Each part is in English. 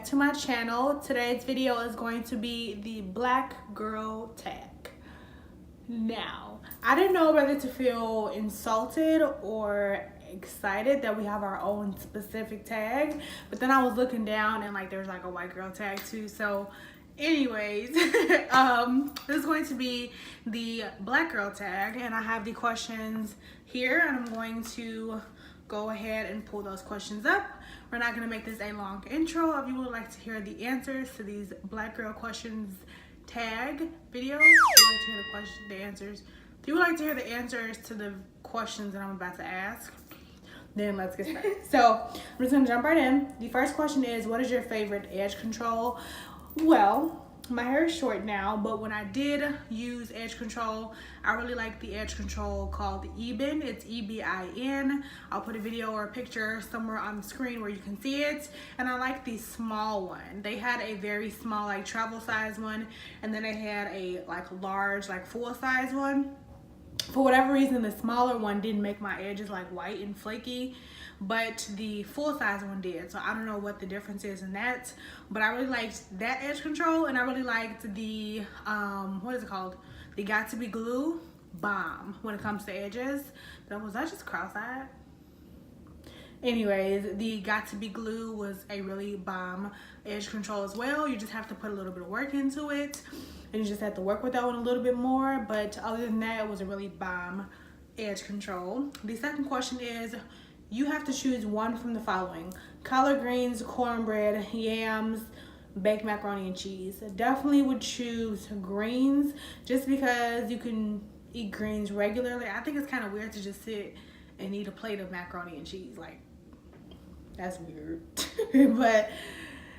to my channel. Today's video is going to be the black girl tag. Now, I didn't know whether to feel insulted or excited that we have our own specific tag, but then I was looking down and like there's like a white girl tag too. So anyways, this is going to be the black girl tag, and I have the questions here, and I'm going to go ahead and pull those questions up. We're not going to make this a long intro. If you would like to hear the answers to these black girl questions tag videos, if you would like to hear the answers, if you would like to hear the answers to the questions that I'm about to ask, then let's get started. So I'm just going to jump right in. The first question is, what is your favorite edge control? Well, my hair is short now, but when I did use edge control, I really like the edge control called the Ebin. It's E-B-I-N. I'll put a video or a picture somewhere on the screen where you can see it. And I like the small one. They had a very small, like travel size one, and then they had a like large, like full size one. For whatever reason, the smaller one didn't make my edges like white and flaky, but the full size one did. So I don't know what the difference is in that, but I really liked that edge control, and I really liked the what is it called, the Got To Be Glue Bomb when it comes to edges. Was that just cross-eyed? Anyways, the Got To Be Glue was a really bomb edge control as well. You just have to put a little bit of work into it, and you just have to work with that one a little bit more, but other than that, it was a really bomb edge control. The second question is, you have to choose one from the following: collard greens, cornbread, yams, baked macaroni and cheese. I definitely would choose greens, just because you can eat greens regularly. I think it's kind of weird to just sit and eat a plate of macaroni and cheese. Like, that's weird. But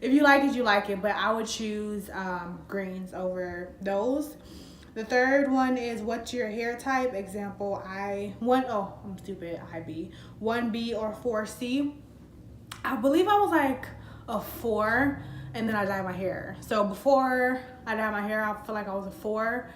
if you like it, you like it. But I would choose greens over those. The third one is, what's your hair type? Example, I'm stupid, IB. 1B or 4C. I believe I was like a 4, and then I dyed my hair. So before I dyed my hair, I feel like I was a 4.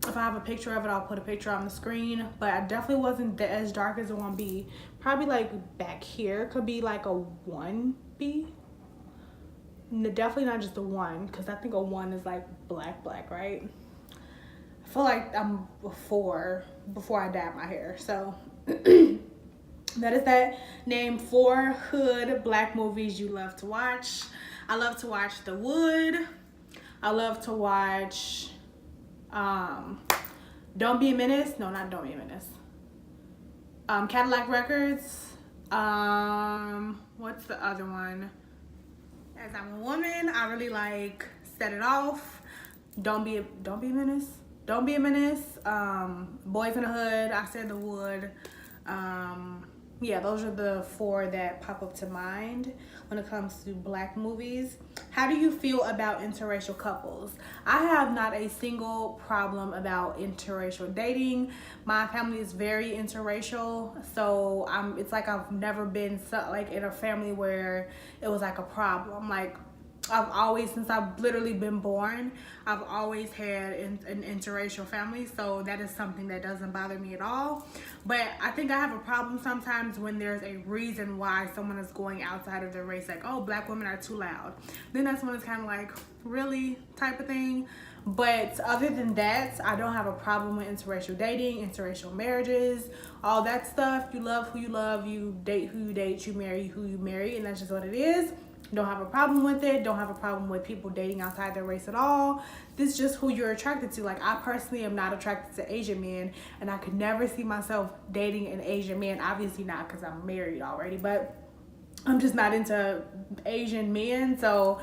If I have a picture of it, I'll put a picture on the screen. But I definitely wasn't as dark as a 1B. Probably like back here could be like a 1B. No, definitely not just a 1, because I think a 1 is like black, right? I feel like I'm a 4 before I dyed my hair. So that is that. Name 4 hood black movies you love to watch. I love to watch The Wood. I love to watch Don't Be a Menace. No, not Don't Be a Menace. Cadillac Records. What's the other one? As I'm a Woman, I really like Set It Off. Don't Be a Menace. Don't Be a Menace. Boys in the Hood. I said The Wood. Yeah, those are the 4 that pop up to mind when it comes to black movies. How do you feel about interracial couples? I have not a single problem about interracial dating. My family is very interracial, so it's like I've never been like in a family where it was like a problem. Like, I've always, since I've literally been born, I've always had an interracial family, so that is something that doesn't bother me at all. But I think I have a problem sometimes when there's a reason why someone is going outside of their race, like, oh, black women are too loud. Then that's when it's kind of like, really, type of thing. But other than that, I don't have a problem with interracial dating, interracial marriages, all that stuff. You love who you love, you date who you date, you marry who you marry, and that's just what it is. Don't have a problem with it. Don't have a problem with people dating outside their race at all. This is just who you're attracted to. Like, I personally am not attracted to Asian men, and I could never see myself dating an Asian man. Obviously not, because I'm married already, but I'm just not into Asian men. So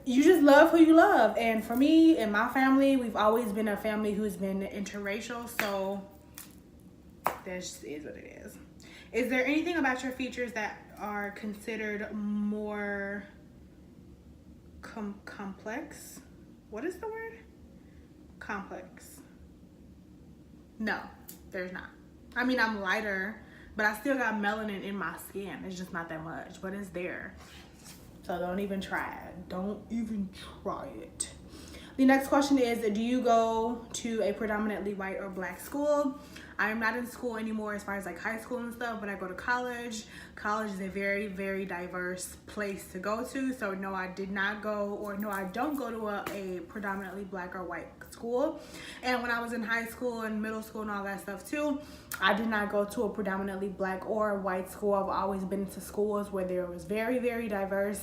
you just love who you love. And for me and my family, we've always been a family who's been interracial. So that just is what it is. Is there anything about your features that are considered more complex? What is the word? Complex. No, there's not. I mean, I'm lighter, but I still got melanin in my skin. It's just not that much, but it's there. So don't even try it. Don't even try it. The next question is, do you go to a predominantly white or black school? I am not in school anymore as far as like high school and stuff, but I go to college. College is a very, very diverse place to go to. So no, I did not go, or no, I don't go to a predominantly black or white school. And when I was in high school and middle school and all that stuff too, I did not go to a predominantly black or white school. I've always been to schools where there was very, very diverse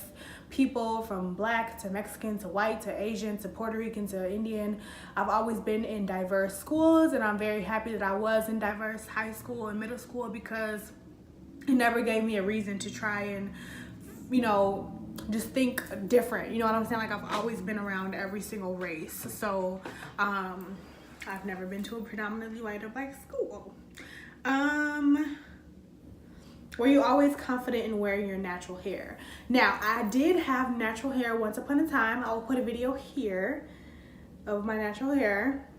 people, from black to Mexican to white to Asian to Puerto Rican to Indian. I've always been in diverse schools, and I'm very happy that I was in diverse high school and middle school, because it never gave me a reason to try and, you know, just think different. You know what I'm saying? Like, I've always been around every single race. So I've never been to a predominantly white or black school. Were you always confident in wearing your natural hair? Now, I did have natural hair once upon a time. I will put a video here of my natural hair.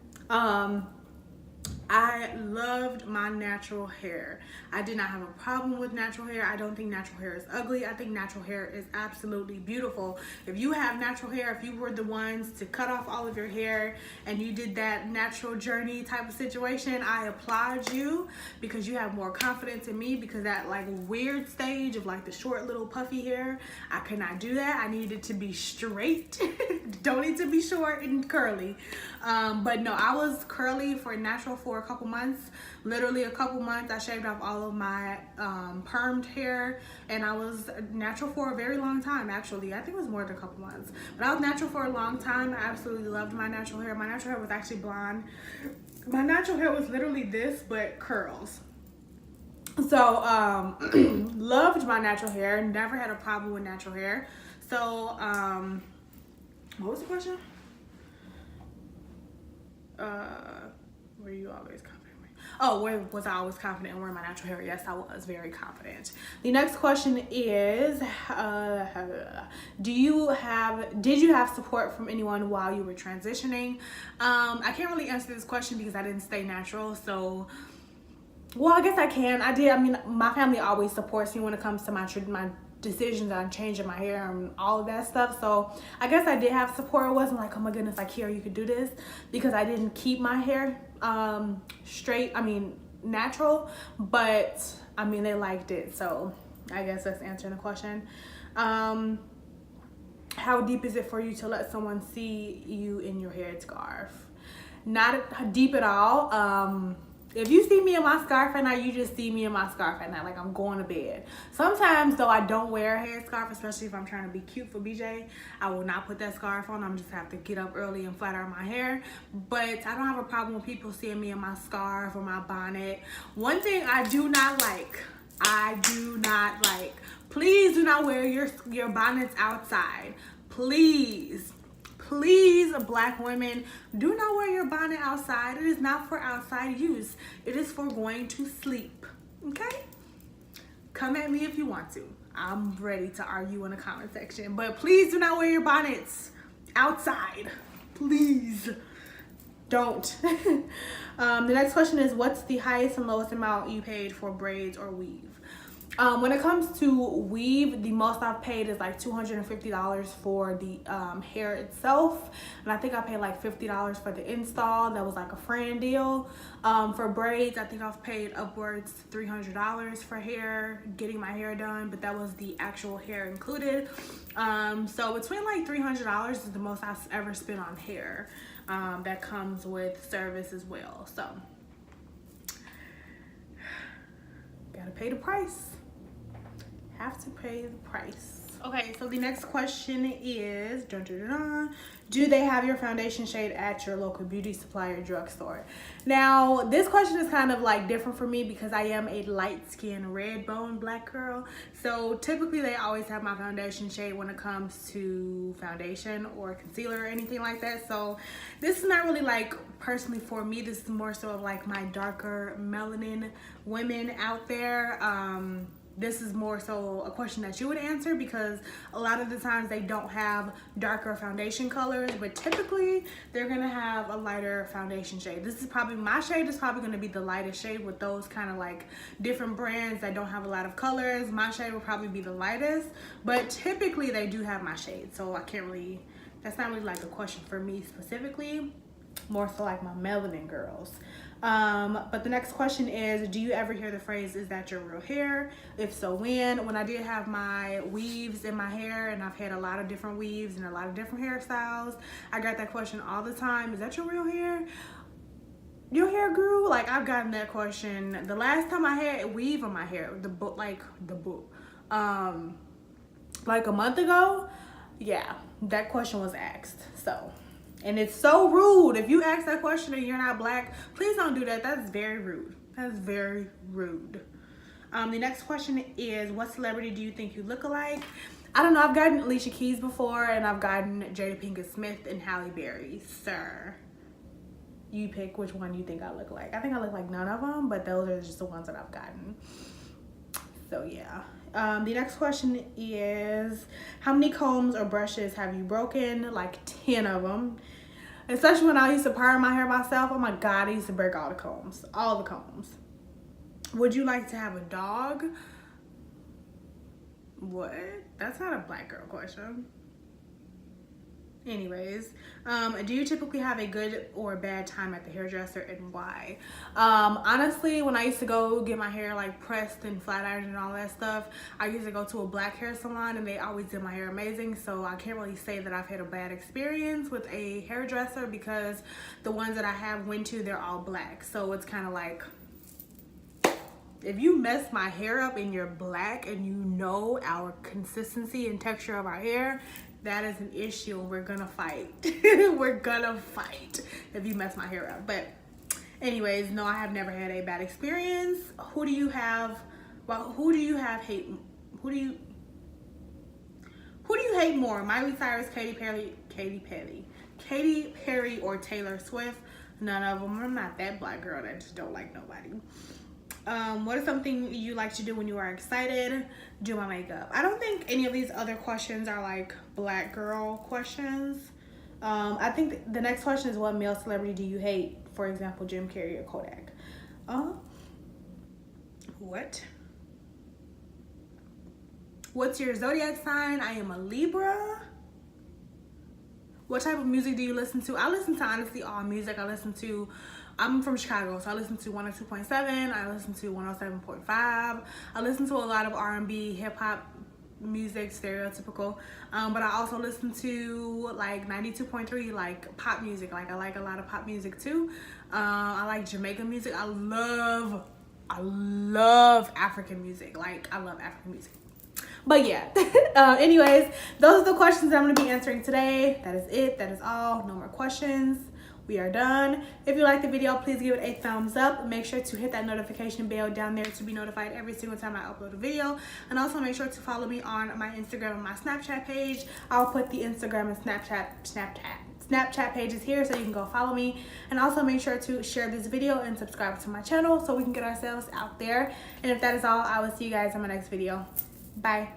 I loved my natural hair. I did not have a problem with natural hair. I don't think natural hair is ugly. I think natural hair is absolutely beautiful. If you have natural hair, if you were the ones to cut off all of your hair and you did that natural journey type of situation, I applaud you, because you have more confidence in me, because that like weird stage of like the short little puffy hair, I could not do that. I needed to be straight. Don't need to be short and curly. But no, I was curly for natural for a couple months, literally a couple months. I shaved off all of my permed hair, and I was natural for a very long time. Actually, I think it was more than a couple months, but I was natural for a long time. I absolutely loved my natural hair. My natural hair was actually blonde. My natural hair was literally this, but curls. So loved my natural hair, never had a problem with natural hair. So what was the question? Were you always confident? Oh, where was I always confident in wearing my natural hair? Yes, I was very confident. The next question is, did you have support from anyone while you were transitioning? I can't really answer this question because I didn't stay natural. So, well, I guess I can. I did. I mean, my family always supports me when it comes to my decisions on changing my hair and all of that stuff. So I guess I did have support. It wasn't like, oh my goodness, like, here, you could do this, because I didn't keep my hair straight, I mean natural, but I mean they liked it. So I guess that's answering the question. How deep is it for you to let someone see you in your hair scarf? Not deep at all. If you see me in my scarf at night, you just see me in my scarf at night, like I'm going to bed. Sometimes, though, I don't wear a hair scarf, especially if I'm trying to be cute for BJ. I will not put that scarf on. I'm just have to get up early and flat iron my hair. But I don't have a problem with people seeing me in my scarf or my bonnet. One thing I do not like, please do not wear your bonnets outside. Please, black women, do not wear your bonnet outside. It is not for outside use. It is for going to sleep. Okay? Come at me if you want to. I'm ready to argue in the comment section. But please do not wear your bonnets outside. Please don't. The next question is, what's the highest and lowest amount you paid for braids or weave? When it comes to weave, the most I've paid is like $250 for the hair itself, and I think I paid like $50 for the install. That was like a friend deal. For braids, I think I've paid upwards $300 for hair, getting my hair done, but that was the actual hair included. So between like $300 is the most I've ever spent on hair. That comes with service as well. So gotta pay the price. Have to pay the price. Okay, so the next question is, do they have your foundation shade at your local beauty supply or drugstore? Now, this question is kind of like different for me because I am a light-skinned, red-bone black girl. So typically they always have my foundation shade when it comes to foundation or concealer or anything like that. So this is not really like personally for me. This is more so of like my darker melanin women out there. This is more so a question that you would answer because a lot of the times they don't have darker foundation colors, but typically they're gonna have a lighter foundation shade. This is probably, my shade is probably gonna be the lightest shade with those kind of like different brands that don't have a lot of colors. My shade will probably be the lightest, but typically they do have my shade, so I can't really That's not really like a question for me specifically, more so like my melanin girls. But the next question is, do you ever hear the phrase, is that your real hair? If so, when I did have my weaves in my hair, and I've had a lot of different weaves and a lot of different hairstyles, I got that question all the time. Is that your real hair? Your hair grew? Like, I've gotten that question. The last time I had a weave in my hair, like a month ago, yeah, that question was asked. So, and it's so rude. If you ask that question and you're not black, please don't do that. That's very rude. That's very rude. The next question is, what celebrity do you think you look alike? I don't know. I've gotten Alicia Keys before, and I've gotten Jada Pinkett Smith and Halle Berry. Sir, you pick which one you think I look like. I think I look like none of them, but those are just the ones that I've gotten. So yeah. The next question is, how many combs or brushes have you broken? Like 10 of them. Especially when I used to part my hair myself. Oh my God, I used to break all the combs. All the combs. Would you like to have a dog? What? That's not a black girl question. Anyways, do you typically have a good or bad time at the hairdresser, and why? Honestly, when I used to go get my hair like pressed and flat ironed and all that stuff, I used to go to a black hair salon, and they always did my hair amazing. So I can't really say that I've had a bad experience with a hairdresser, because the ones that I have went to, they're all black. So it's kind of like, if you mess my hair up and you're black and you know our consistency and texture of our hair, that is an issue, and we're gonna fight. We're gonna fight if you mess my hair up. But anyways, no, I have never had a bad experience. Who do you have hate? Who do you hate more? Miley Cyrus, Katy Perry, or Taylor Swift? None of them. I'm not that black girl that just don't like nobody. What is something you like to do when you are excited? Do my makeup. I don't think any of these other questions are like black girl questions. I think the next question is, what male celebrity do you hate? For example, Jim Carrey or Kodak. What's your zodiac sign? I am a Libra. What type of music do you listen to? I listen to honestly all music. I'm from Chicago, so I listen to 102.7. I listen to 107.5. I listen to a lot of R&B, hip hop music, stereotypical. But I also listen to like 92.3, like pop music. Like, I like a lot of pop music too. I like Jamaican music. I love African music. Like, I love African music. But yeah, anyways, those are the questions that I'm going to be answering today. That is it. That is all. No more questions. We are done. If you like the video, please give it a thumbs up. Make sure to hit that notification bell down there to be notified every single time I upload a video. And also make sure to follow me on my Instagram and my Snapchat page. I'll put the Instagram and Snapchat pages here, so you can go follow me. And also make sure to share this video and subscribe to my channel so we can get ourselves out there. And if that is all, I will see you guys in my next video. Bye.